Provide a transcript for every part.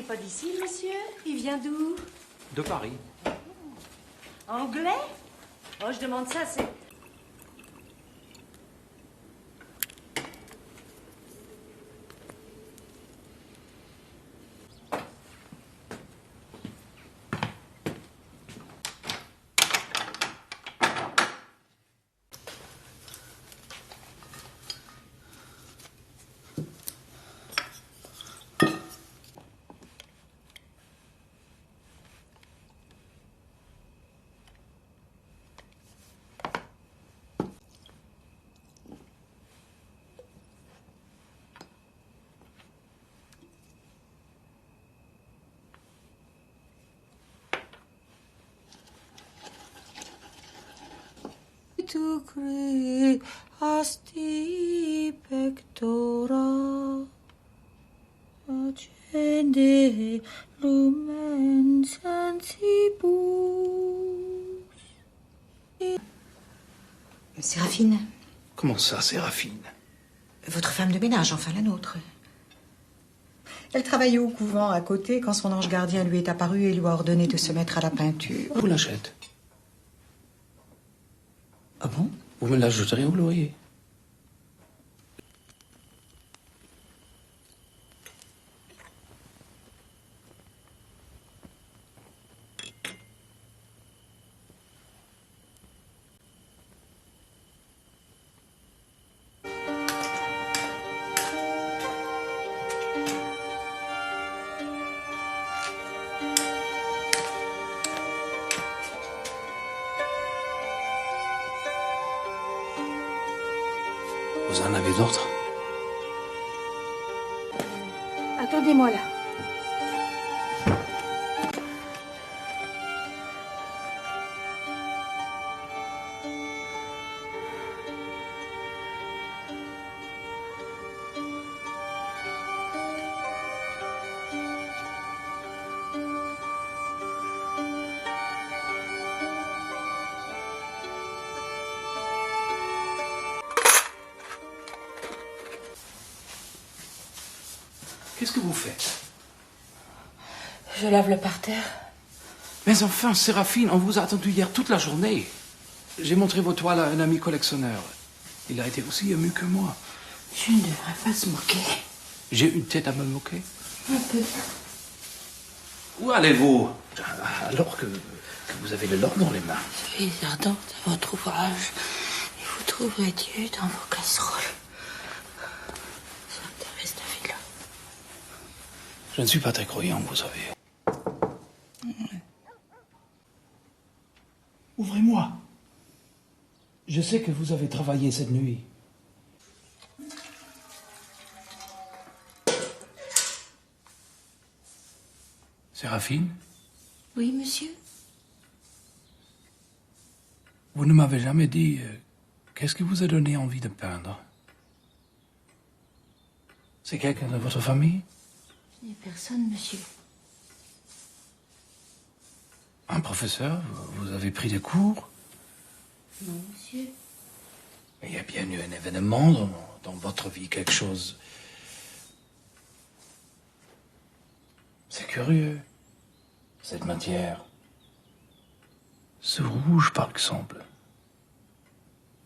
n'est pas d'ici, monsieur. Il vient d'où? De Paris. Anglais? Oh, je demande ça, c'est... Tucre asti pectora accende lumen sensibus. Séraphine, Comment ça, Séraphine? votre femme de ménage, enfin la nôtre. Elle travaillait au couvent à côté quand son ange gardien lui est apparu et lui a ordonné de se mettre à la peinture. Vous l'achète. Ah bon? Vous me l'ajouterez au loyer. Vous en avez d'autres? Attendez-moi là. Qu'est-ce que vous faites? Je lave le parterre. Mais enfin, Séraphine, on vous a attendu hier toute la journée. J'ai montré vos toiles à un ami collectionneur. Il a été aussi ému que moi. Je ne devrais pas se moquer. J'ai une tête à me moquer. Un peu. Où allez-vous? Alors que vous avez le l'or dans les mains. Soyez ardente à votre ouvrage et vous trouverez Dieu dans vos casseroles. Ça intéresse David là. Je ne suis pas très croyant, vous savez. Ouvrez-moi. Je sais que vous avez travaillé cette nuit. Séraphine, Oui, monsieur? vous ne m'avez jamais dit qu'est-ce qui vous a donné envie de peindre. C'est quelqu'un de votre famille? Je n'ai personne, monsieur. Un professeur? Vous avez pris des cours? Non, monsieur. Mais il y a bien eu un événement dans votre vie, quelque chose. C'est curieux, cette matière. Ce rouge, par exemple.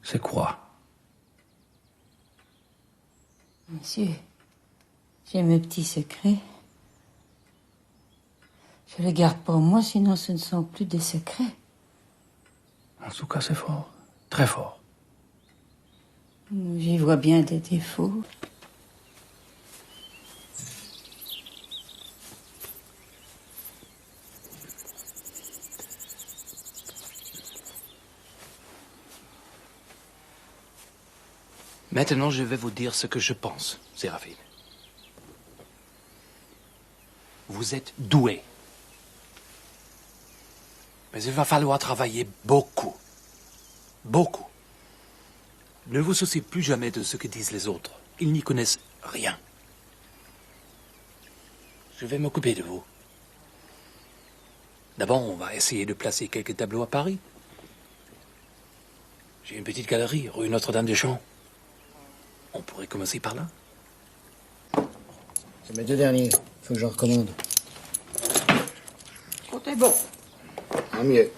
C'est quoi? Monsieur, j'ai mes petits secrets. Je les garde pour moi, sinon ce ne sont plus des secrets. En tout cas, c'est fort. Très fort. J'y vois bien des défauts. Maintenant, je vais vous dire ce que je pense, Séraphine. Vous êtes doué. Mais il va falloir travailler beaucoup. Beaucoup. Ne vous souciez plus jamais de ce que disent les autres. Ils n'y connaissent rien. Je vais m'occuper de vous. D'abord, on va essayer de placer quelques tableaux à Paris. J'ai une petite galerie, rue Notre-Dame-des-Champs. On pourrait commencer par là. C'est mes deux derniers. Faut que j'en recommande. bon. Tant mieux.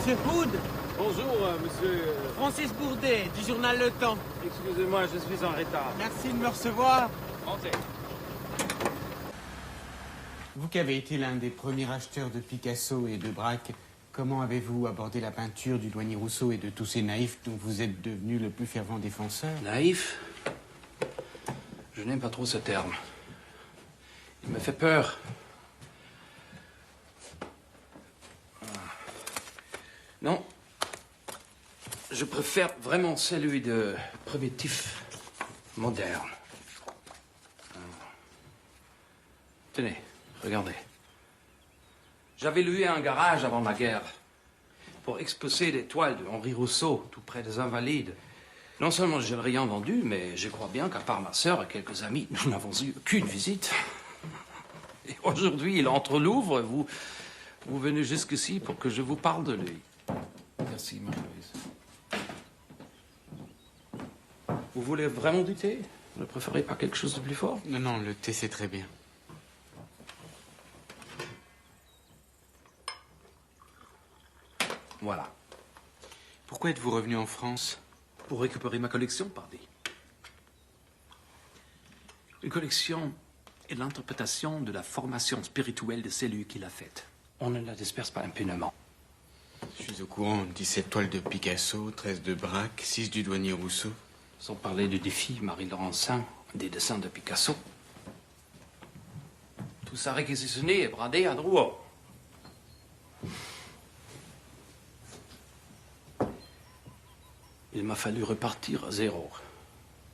Monsieur Hood, Bonjour, monsieur. Francis Bourdet, du journal Le Temps. Excusez-moi, je suis en retard. Merci de me recevoir. Entrez. Vous qui avez été l'un des premiers acheteurs de Picasso et de Braque, comment avez-vous abordé la peinture du douanier Rousseau et de tous ces naïfs dont vous êtes devenu le plus fervent défenseur? Naïf? Je n'aime pas trop ce terme. Il me fait peur. Non. Je préfère vraiment celui de primitif, moderne. Tenez, regardez. J'avais loué un garage avant la guerre pour exposer des toiles de Henri Rousseau, tout près des Invalides. Non seulement je n'ai rien vendu, mais je crois bien qu'à part ma sœur et quelques amis, nous n'avons eu qu'une visite. Et aujourd'hui, il entre Louvre. Vous venez jusqu'ici pour que je vous parle de lui. Merci, Marie-Louise. Vous voulez vraiment du thé? Ne préférez pas quelque chose de plus fort? Non, non, le thé c'est très bien. Voilà. Pourquoi êtes-vous revenu en France? Pour récupérer ma collection, pardi. Une collection est l'interprétation de la formation spirituelle de celui qui l'a faite. On ne la disperse pas impunément. Je suis au courant, 17 toiles de Picasso, 13 de Braque, 6 du douanier Rousseau. Sans parler du défi Marie-Laurencin, des dessins de Picasso. Tout ça réquisitionné et bradé à Drouot. Il m'a fallu repartir à zéro.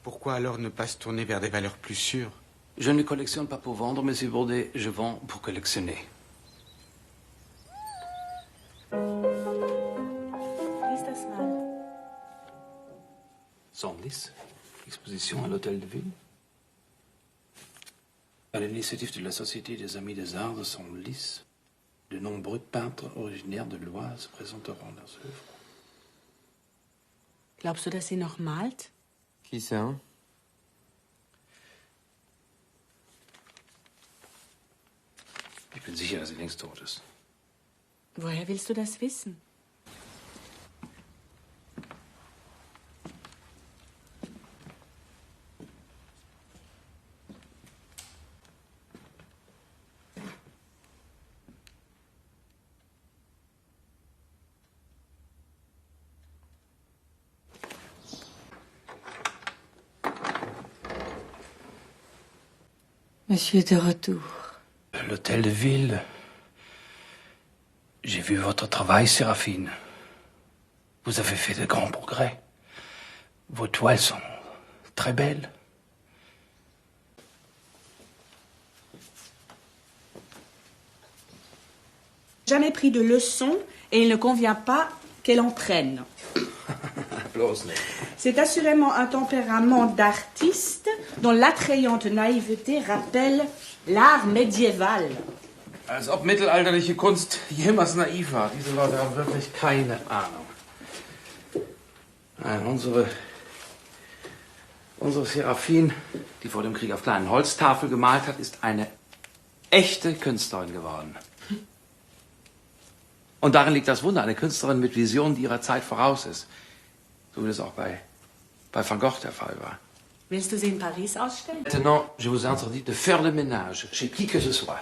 Pourquoi alors ne pas se tourner vers des valeurs plus sûres? Je ne collectionne pas pour vendre, monsieur Bourdet, je vends pour collectionner. Lies das mal. Senlis, exposition à l'Hôtel de Ville. À l'initiative de la Société des Amis des Arts de Senlis, de nombreux peintres originaires de l'Oise présenteront leurs œuvres. Glaubst du, dass sie noch malt? Qui ça? Ich bin sicher, dass sie längst tot ist. Woher willst du das wissen? Monsieur est de retour. L'Hôtel de Ville. J'ai vu votre travail, Séraphine. Vous avez fait de grands progrès. Vos toiles sont très belles. Jamais pris de leçons et il ne convient pas qu'elle entraîne. Bloß nicht. C'est assurément un tempérament d'artiste dont l'attrayante naïveté rappelle l'art médiéval. Als ob mittelalterliche Kunst jemals naiv war. Diese Leute haben wirklich keine Ahnung. Nein, unsere Seraphine, die vor dem Krieg auf kleinen Holztafeln gemalt hat, ist eine echte Künstlerin geworden. Und darin liegt das Wunder, eine Künstlerin mit Visionen, die ihrer Zeit voraus ist. So wie das auch bei Van Gogh der Fall war. Willst du sie in Paris ausstellen? Maintenant, je vous interdis de faire le ménage chez qui que ce soit.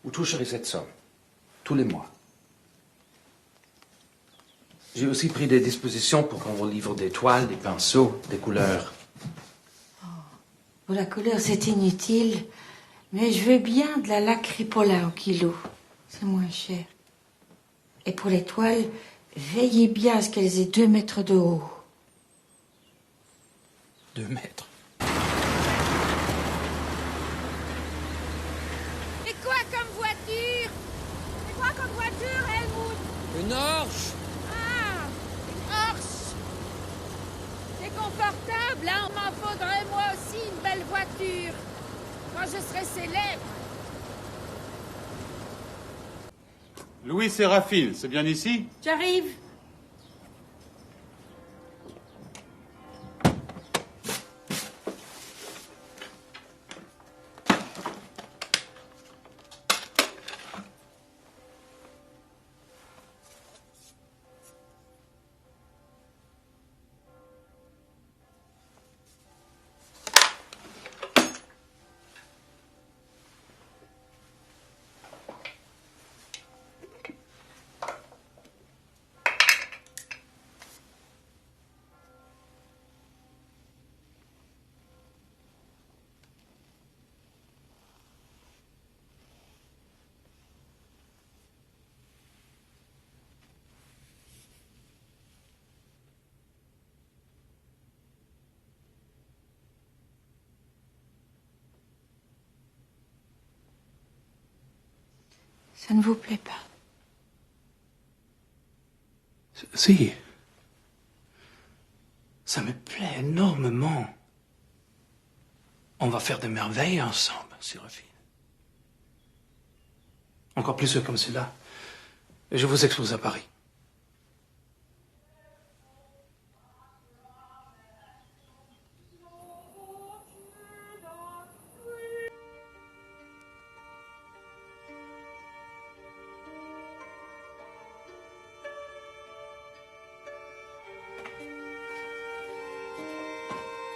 Vous toucherez cette somme, tous les mois. J'ai aussi pris des dispositions pour qu'on vous livre des toiles, des pinceaux, des couleurs. Pour la couleur, c'est inutile. Mais je veux bien de la laque Ripolla au kilo. C'est moins cher. Et pour les toiles, veillez bien à ce qu'elles aient 2 mètres de haut. 2 mètres. C'est quoi comme voiture? C'est quoi comme voiture, Helmut? Une orge. Ah, une Horse. C'est confortable, hein? On m'en faudrait moi aussi une belle voiture. Quand je serai célèbre. Louis Séraphine, c'est bien ici? J'arrive. Ça ne vous plaît pas? Si. Ça me plaît énormément. On va faire des merveilles ensemble, Séraphine. Encore plus comme cela. Et je vous expose à Paris.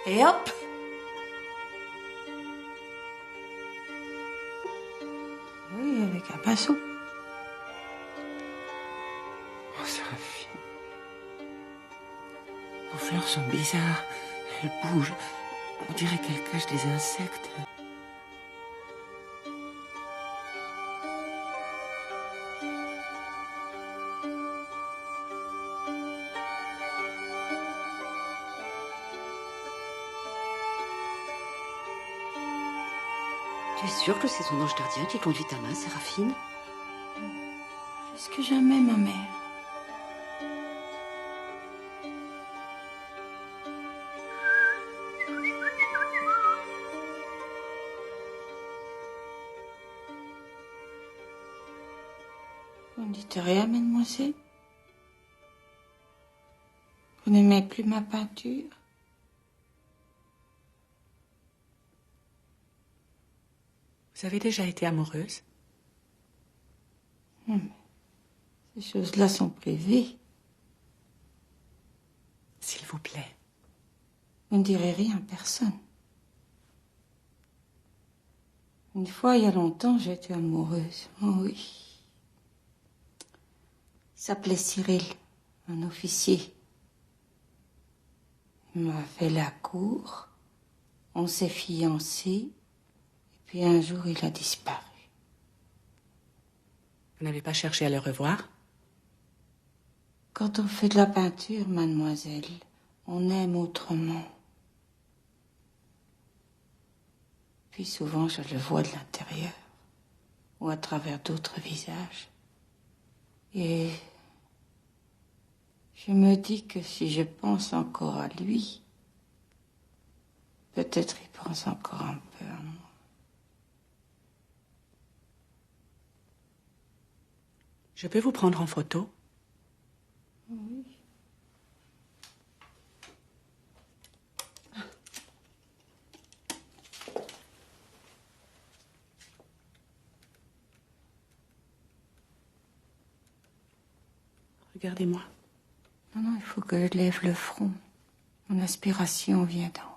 Et hop! Oui, avec un pinceau. Oh, Séraphine. Vos fleurs sont bizarres. Elles bougent. On dirait qu'elles cachent des insectes. Tu es sûre que c'est son ange gardien qui conduit ta main, Séraphine? Est-ce que jamais ma mère? Vous ne dites rien, mademoiselle? Vous n'aimez plus ma peinture? Vous avez déjà été amoureuse? Ces choses-là sont privées. S'il vous plaît. Vous ne direz rien à personne. Une fois, il y a longtemps, j'étais amoureuse. Oh oui. Il s'appelait Cyril, un officier. Il m'a fait la cour. On s'est fiancés. Et puis un jour, il a disparu. Vous n'avez pas cherché à le revoir? Quand on fait de la peinture, mademoiselle, on aime autrement. Puis souvent, je le vois de l'intérieur. ou à travers d'autres visages. Et je me dis que si je pense encore à lui, peut-être il pense encore un peu à moi. Je peux vous prendre en photo? Oui. Regardez-moi. Non, il faut que je lève le front. Mon aspiration vient d'en haut.